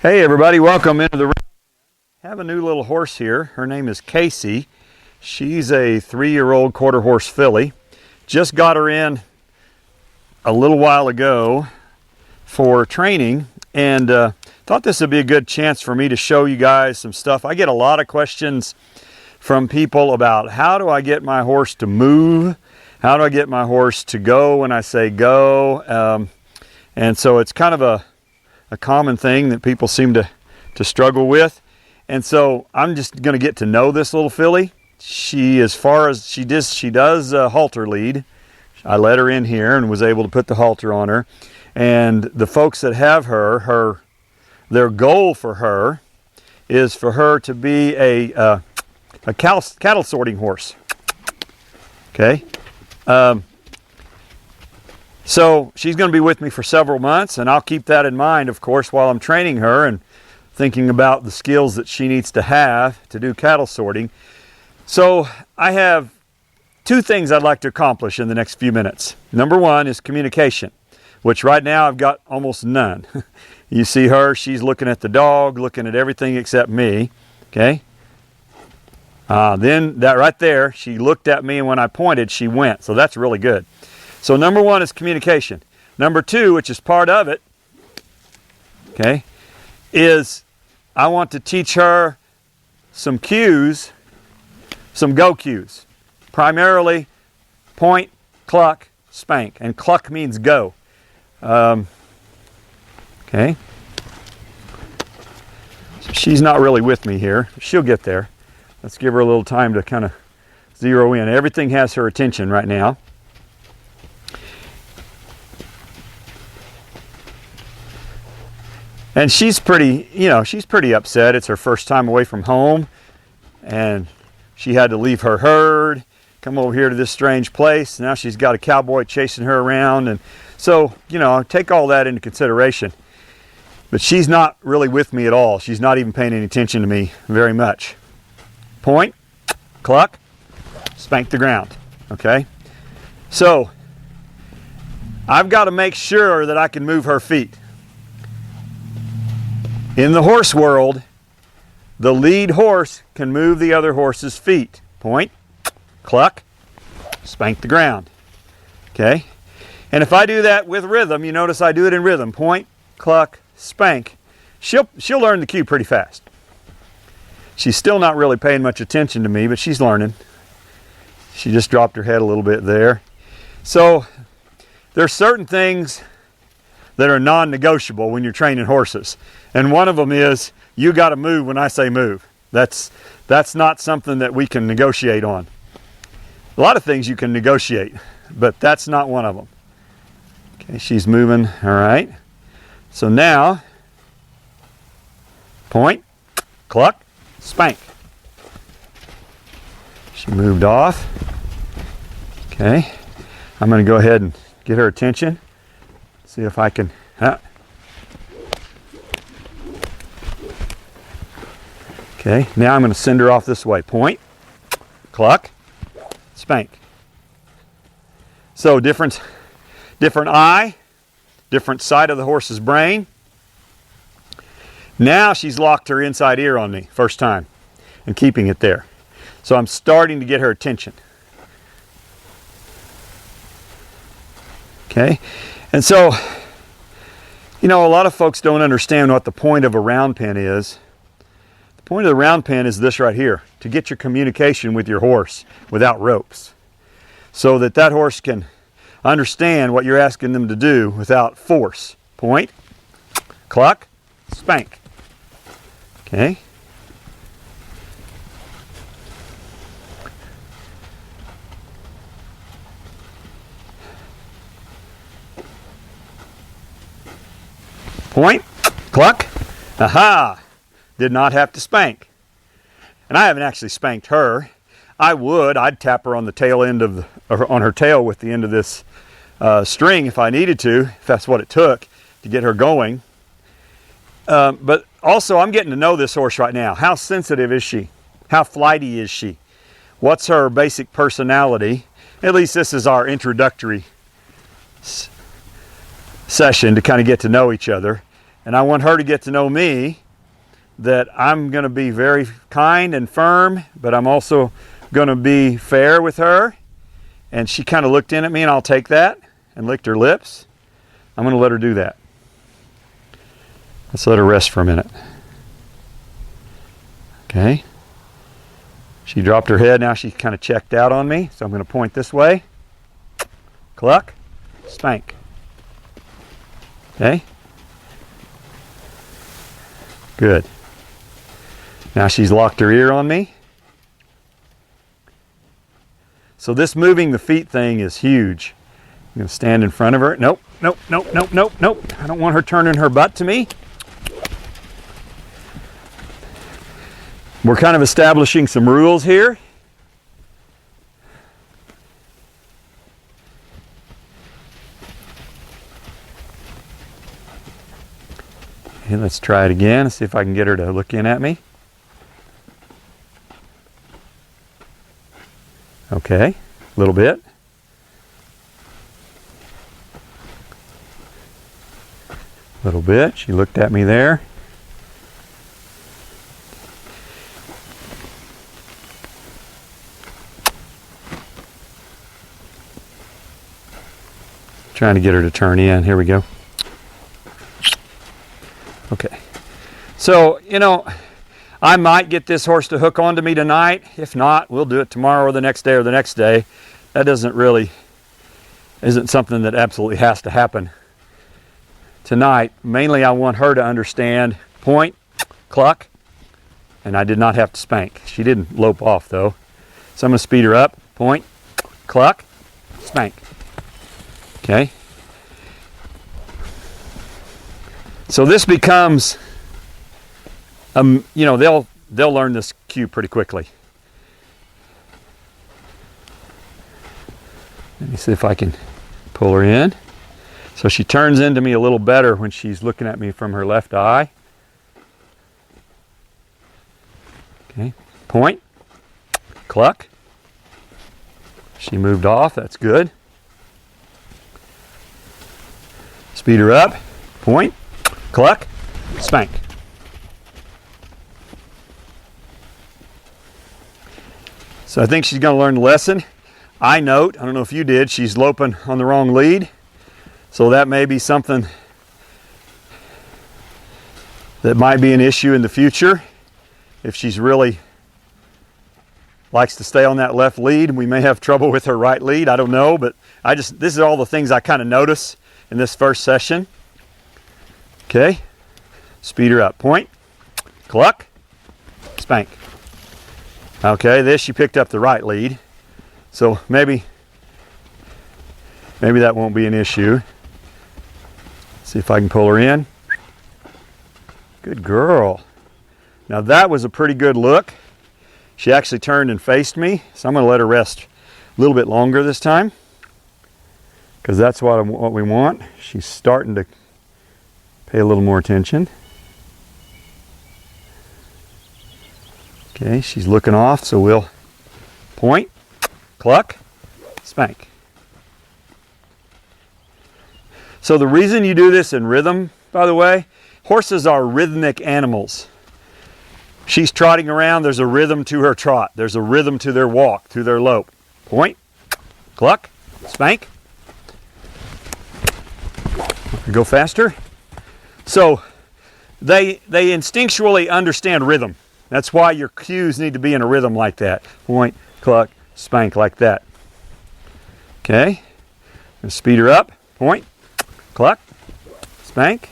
Hey everybody, welcome into the round. Have a new little horse here. Her name is Casey. She's a 3-year-old quarter horse filly. Just got her in a little while ago for training, and thought this would be a good chance for me to show you guys some stuff. I get a lot of questions from people about how do I get my horse to move? How do I get my horse to go when I say go? And so it's kind of a common thing that people seem to struggle with. And so I'm just going to get to know this little filly. She, as far as she does halter lead. I let her in here and was able to put the halter on her. And the folks that have her, their goal for her is for her to be a cattle sorting horse. Okay. So she's going to be with me for several months, and I'll keep that in mind, of course, while I'm training her and thinking about the skills that she needs to have to do cattle sorting. So I have two things I'd like to accomplish in the next few minutes. Number one is communication, which right now I've got almost none. You see her, she's looking at the dog, looking at everything except me. Okay. Then that right there, she looked at me, and when I pointed, she went. So that's really good. So number one is communication. Number two, which is part of it, okay, is I want to teach her some cues, some go cues. Primarily point, cluck, spank. And cluck means go. Okay. So she's not really with me here. She'll get there. Let's give her a little time to kind of zero in. Everything has her attention right now. And she's pretty, she's pretty upset. It's her first time away from home, and she had to leave her herd, come over here to this strange place. Now she's got a cowboy chasing her around, and so, take all that into consideration. But she's not really with me at all. She's not even paying any attention to me very much. Point, cluck, spank the ground, okay? So, I've got to make sure that I can move her feet. In the horse world, the lead horse can move the other horse's feet. Point, cluck, spank the ground. Okay? And if I do that with rhythm, you notice I do it in rhythm. Point, cluck, spank. She'll learn the cue pretty fast. She's still not really paying much attention to me, but she's learning. She just dropped her head a little bit there. So there's certain things that are non-negotiable when you're training horses. And one of them is, you got to move when I say move. That's not something that we can negotiate on. A lot of things you can negotiate, but that's not one of them. Okay, she's moving, all right. So now, point, cluck, spank. She moved off. Okay, I'm going to go ahead and get her attention. See if I can. Okay, now I'm going to send her off this way. Point, cluck, spank. So different eye, different side of the horse's brain. Now she's locked her inside ear on me, first time, and keeping it there. So I'm starting to get her attention. Okay. And so, a lot of folks don't understand what the point of a round pen is. The point of the round pen is this right here, to get your communication with your horse without ropes, so that that horse can understand what you're asking them to do without force. Point, cluck, spank. Okay. Point, cluck, aha, did not have to spank. And I haven't actually spanked her. I'd tap her on the tail end on her tail with the end of this string if I needed to, if that's what it took to get her going. But also I'm getting to know this horse right now. How sensitive is she? How flighty is she? What's her basic personality? At least this is our introductory session to kind of get to know each other. and I want her to get to know me, that I'm going to be very kind and firm, but I'm also going to be fair with her. And she kind of looked in at me, and I'll take that, and licked her lips. I'm going to let her do that. Let's let her rest for a minute. Okay. She dropped her head. Now she kind of checked out on me, so I'm going to point this way. Cluck, spank. Okay. Good. Now she's locked her ear on me. So this moving the feet thing is huge. I'm going to stand in front of her. Nope, nope, nope, nope, nope, nope. I don't want her turning her butt to me. We're kind of establishing some rules here. Okay, let's try it again and see if I can get her to look in at me. Okay, a little bit. A little bit. She looked at me there. Trying to get her to turn in. Here we go. Okay. So, you know, I might get this horse to hook onto me tonight. If not, we'll do it tomorrow or the next day or the next day. That isn't something that absolutely has to happen tonight. Mainly I want her to understand point, cluck, and I did not have to spank. She didn't lope off though. So I'm going to speed her up. Point, cluck, spank. Okay. So this becomes, you know, they'll learn this cue pretty quickly. Let me see if I can pull her in. So she turns into me a little better when she's looking at me from her left eye. Okay. Point, cluck. She moved off. That's good. Speed her up. Point, cluck, spank. So I think she's going to learn the lesson. I don't know if you did, she's loping on the wrong lead. So that may be something that might be an issue in the future. If she's really likes to stay on that left lead, we may have trouble with her right lead. I don't know, but this is all the things I kind of notice in this first session. Okay, speed her up. Point, cluck, spank. Okay, this she picked up the right lead, so maybe that won't be an issue. See if I can pull her in. Good girl. Now that was a pretty good look. She actually turned and faced me, so I'm going to let her rest a little bit longer this time, because that's what we want. She's starting to pay a little more attention. Okay, she's looking off, so we'll point, cluck, spank. So the reason you do this in rhythm, by the way, horses are rhythmic animals. She's trotting around, there's a rhythm to her trot. There's a rhythm to their walk, to their lope. Point, cluck, spank. Go faster. So they instinctually understand rhythm. That's why your cues need to be in a rhythm like that. Point, cluck, spank, like that. Okay. And speed her up. Point, cluck, spank.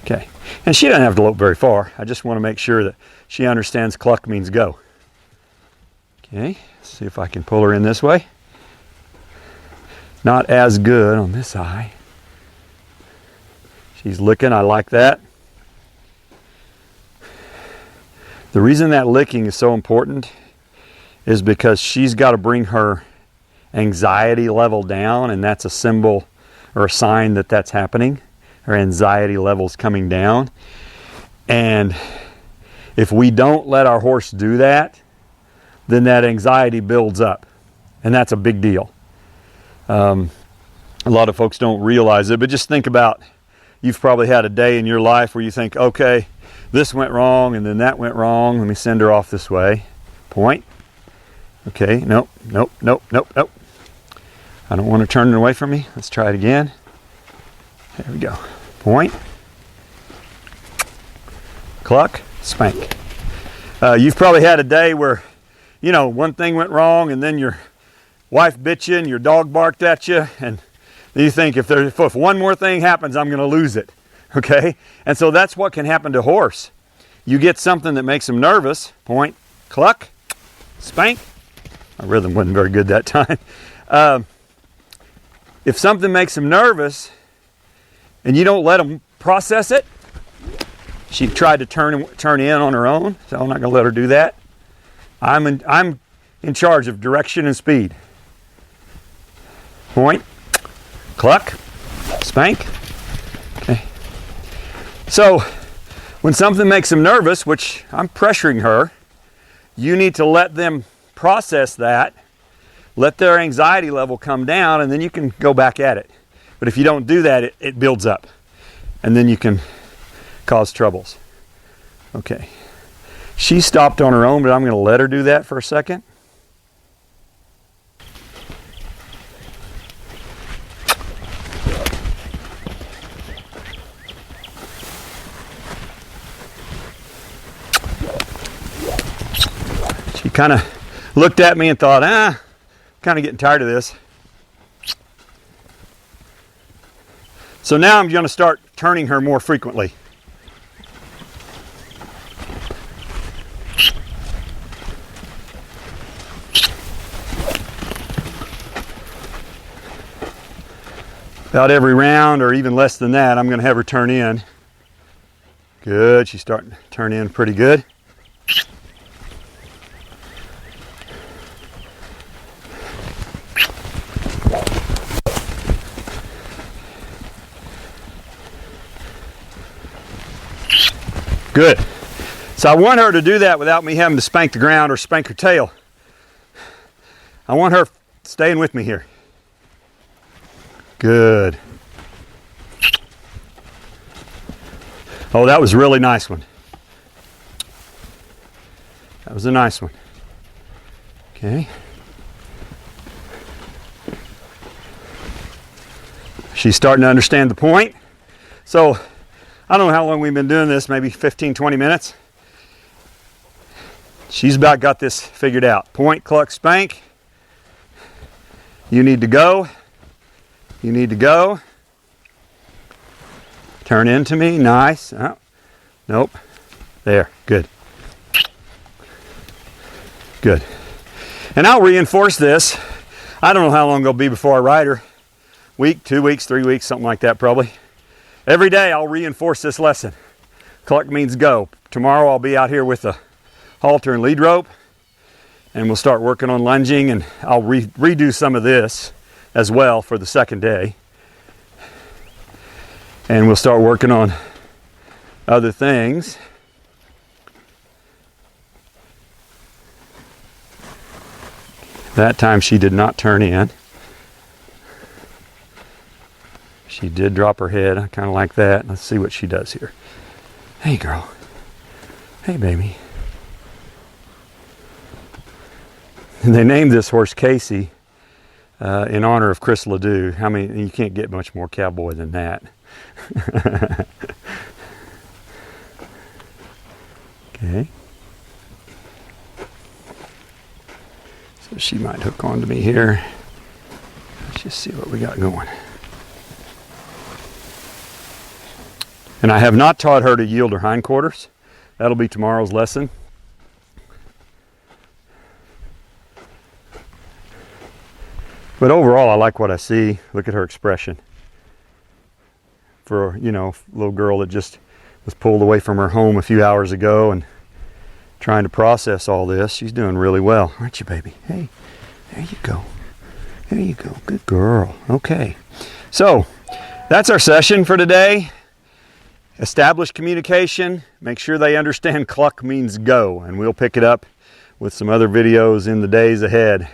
Okay. And she doesn't have to lope very far. I just want to make sure that she understands cluck means go. Okay. Let's see if I can pull her in this way. Not as good on this eye. She's licking. I like that. The reason that licking is so important is because she's got to bring her anxiety level down, and that's a symbol or a sign that that's happening. Her anxiety level's coming down. And if we don't let our horse do that, then that anxiety builds up, and that's a big deal. A lot of folks don't realize it, but just think about, You've probably had a day in your life where you think, okay, this went wrong and then that went wrong. Let me send her off this way. Point. Okay, nope, nope, nope, nope, nope. I don't want her turning away from me. Let's try it again. There we go. Point. Cluck, spank. You've probably had a day where, you know, one thing went wrong and then your wife bit you and your dog barked at you, and you think if one more thing happens, I'm going to lose it. Okay? And so that's what can happen to a horse. You get something that makes them nervous. Point, cluck, spank. My rhythm wasn't very good that time. If something makes them nervous and you don't let them process it, she tried to turn in on her own, so I'm not going to let her do that. I'm in charge of direction and speed. Point, cluck, spank. Okay. So when something makes them nervous, which I'm pressuring her, you need to let them process that, let their anxiety level come down, and then you can go back at it. But if you don't do that, it builds up, and then you can cause troubles. Okay. She stopped on her own, but I'm going to let her do that for a second. She kind of looked at me and thought, kind of getting tired of this. So now I'm going to start turning her more frequently. About every round, or even less than that, I'm going to have her turn in. Good. She's starting to turn in pretty good. Good. So I want her to do that without me having to spank the ground or spank her tail. I want her staying with me here. Good. Oh, that was a really nice one. That was a nice one. Okay. She's starting to understand the point. So I don't know how long we've been doing this, maybe 15, 20 minutes. She's about got this figured out. Point, cluck, spank. You need to go. You need to go. Turn into me. Nice. Oh, nope. There. Good. Good. And I'll reinforce this. I don't know how long it'll be before I ride her. Week, 2 weeks, 3 weeks, something like that probably. Every day I'll reinforce this lesson. Cluck means go. Tomorrow I'll be out here with a halter and lead rope, and we'll start working on lunging, and I'll redo some of this as well for the second day. And we'll start working on other things. That time she did not turn in. She did drop her head. I kind of like that. Let's see what she does here. Hey, girl. Hey, baby. And they named this horse Casey in honor of Chris Ledoux. I mean, you can't get much more cowboy than that. Okay. So she might hook onto me here. Let's just see what we got going. And I have not taught her to yield her hindquarters. That'll be tomorrow's lesson. But overall, I like what I see. Look at her expression. For, you know, a little girl that just was pulled away from her home a few hours ago and trying to process all this, she's doing really well. Aren't you, baby? Hey, there you go. There you go. Good girl. Okay. So, that's our session for today. Establish communication. Make sure they understand cluck means go. And we'll pick it up with some other videos in the days ahead.